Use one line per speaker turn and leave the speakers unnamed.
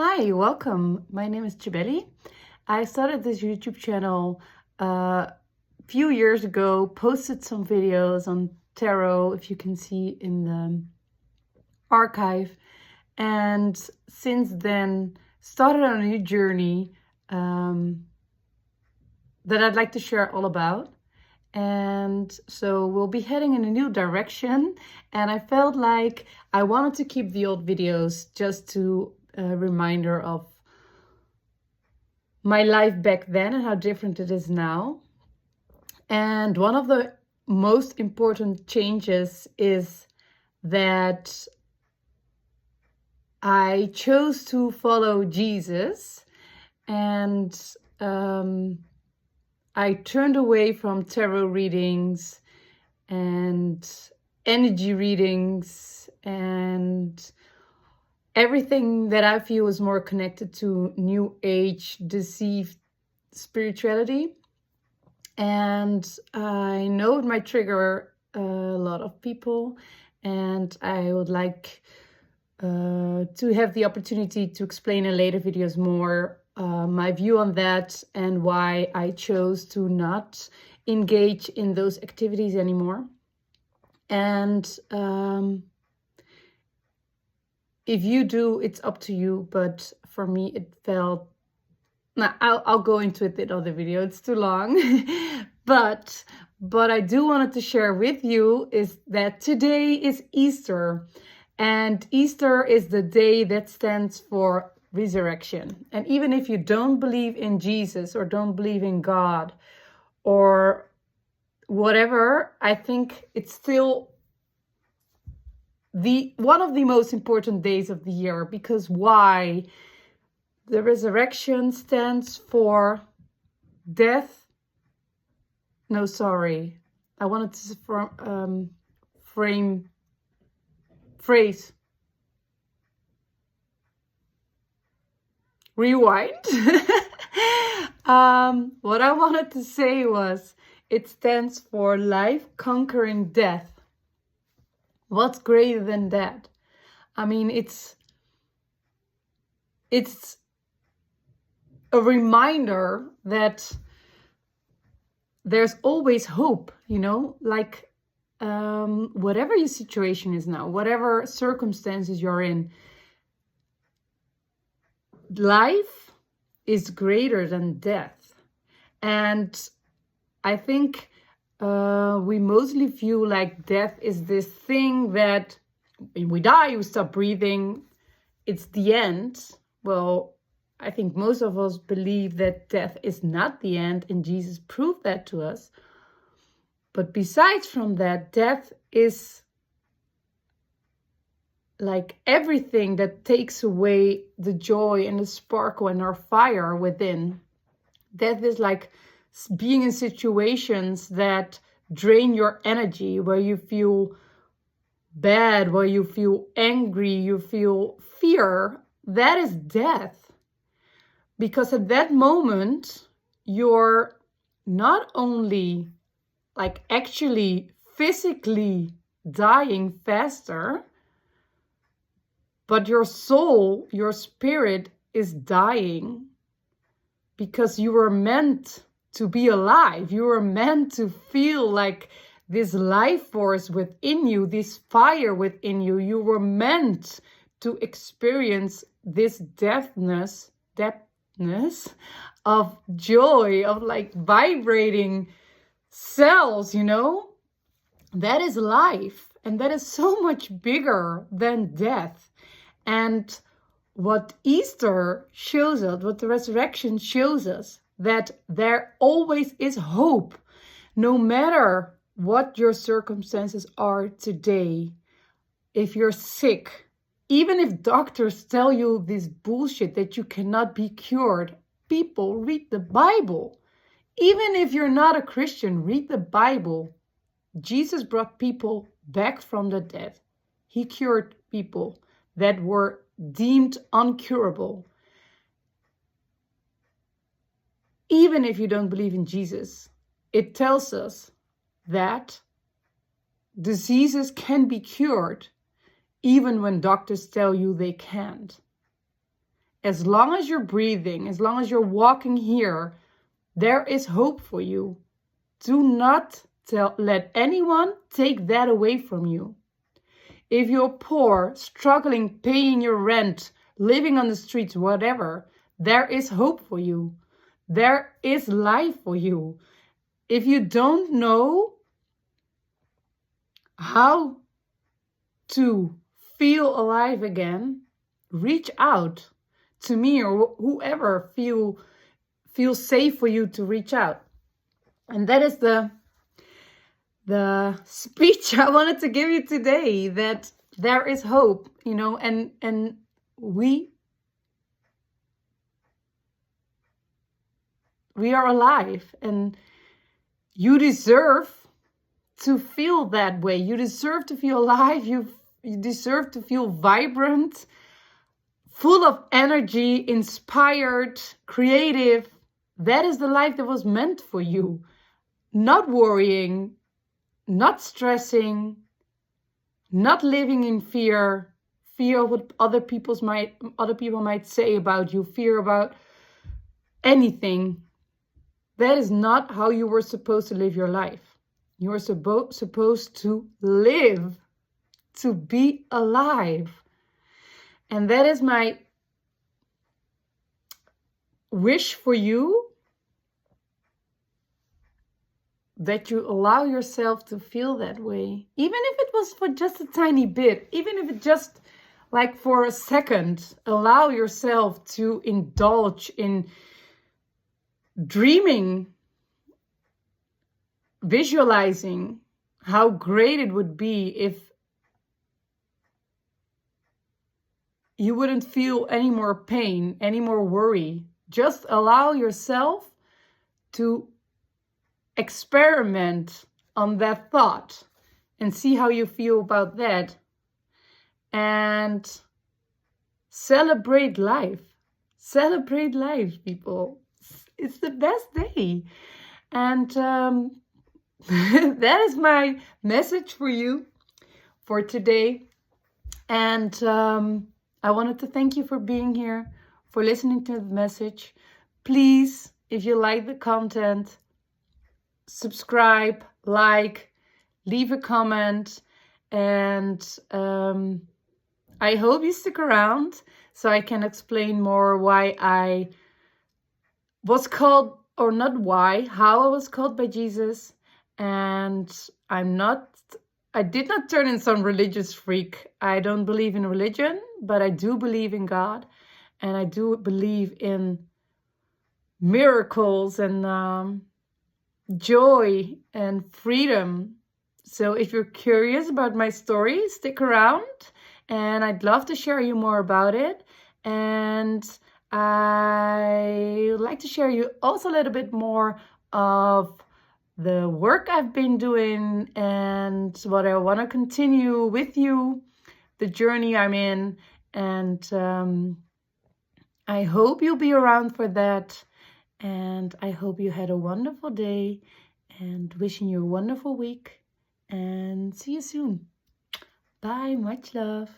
Hi, welcome. My name is Chabeli. I started this YouTube channel a few years ago, posted some videos on tarot, if you can see in the archive. And since then, started on a new journey that I'd like to share all about. And so we'll be heading in a new direction. And I felt like I wanted to keep the old videos just to a reminder of my life back then and how different it is now. And one of the most important changes is that I chose to follow Jesus, and I turned away from tarot readings and energy readings and everything that I feel is more connected to New Age, deceived spirituality. And I know it might trigger a lot of people, and I would like to have the opportunity to explain in later videos more my view on that and why I chose to not engage in those activities anymore. And if you do, it's up to you. But for me, it felt... Now, I'll go into it in other video. It's too long. But I do wanted to share with you is that today is Easter. And Easter is the day that stands for resurrection. And even if you don't believe in Jesus or don't believe in God or whatever, I think it's still one of the most important days of the year. Because why? The resurrection stands for death. No, sorry. I wanted to phrase. Rewind. What I wanted to say was it stands for life conquering death. What's greater than that? I mean, it's a reminder that there's always hope, like whatever your situation is now, whatever circumstances you're in, life is greater than death. And I think we mostly view like death is this thing that when we die, we stop breathing, it's the end. Well, I think most of us believe that death is not the end, and Jesus proved that to us. But besides from that, death is like everything that takes away the joy and the sparkle and our fire within. Death is like being in situations that drain your energy, where you feel bad, where you feel angry, you feel fear. That is death. Because at that moment, you're not only like actually physically dying faster, but your soul, your spirit is dying, because you were meant to be alive. You were meant to feel like this life force within you, this fire within you. You were meant to experience this depthness of joy, of like vibrating cells, that is life. And that is so much bigger than death. And what Easter shows us, what the resurrection shows us, that there always is hope, no matter what your circumstances are today. If you're sick, even if doctors tell you this bullshit that you cannot be cured, people, read the Bible. Even if you're not a Christian, read the Bible. Jesus brought people back from the dead. He cured people that were deemed uncurable. Even if you don't believe in Jesus, it tells us that diseases can be cured even when doctors tell you they can't. as long as you're breathing, as long as you're walking here, there is hope for you. Do not let anyone take that away from you. If you're poor, struggling, paying your rent, living on the streets, whatever, there is hope for you. There is life for you. If you don't know how to feel alive again, reach out to me or whoever feels safe for you to reach out. And that is the speech I wanted to give you today, that there is hope, you know, and we are alive, and you deserve to feel that way. You deserve to feel alive. You deserve to feel vibrant, full of energy, inspired, creative. That is the life that was meant for you. Not worrying, not stressing, not living in fear of what other people might say about you, fear about anything. That is not how you were supposed to live your life. You were supposed to live, to be alive. And that is my wish for you, that you allow yourself to feel that way. Even if it was for just a tiny bit, even if it just like for a second, allow yourself to indulge in dreaming, visualizing how great it would be if you wouldn't feel any more pain, any more worry. Just allow yourself to experiment on that thought and see how you feel about that. And celebrate life. Celebrate life, people. It's the best day. And that is my message for you for today. And I wanted to thank you for being here, for listening to the message. Please, if you like the content, subscribe, like, leave a comment, and I hope you stick around so I can explain more why I was called, or not why, how I was called by Jesus. And I did not turn in some religious freak. I don't believe in religion, but I do believe in God, and I do believe in miracles and joy and freedom. So if you're curious about my story, stick around, and I'd love to share you more about it. And I would like to share you also a little bit more of the work I've been doing and what I want to continue with you, the journey I'm in. And I hope you'll be around for that. And I hope you had a wonderful day, and wishing you a wonderful week, and see you soon. Bye, much love.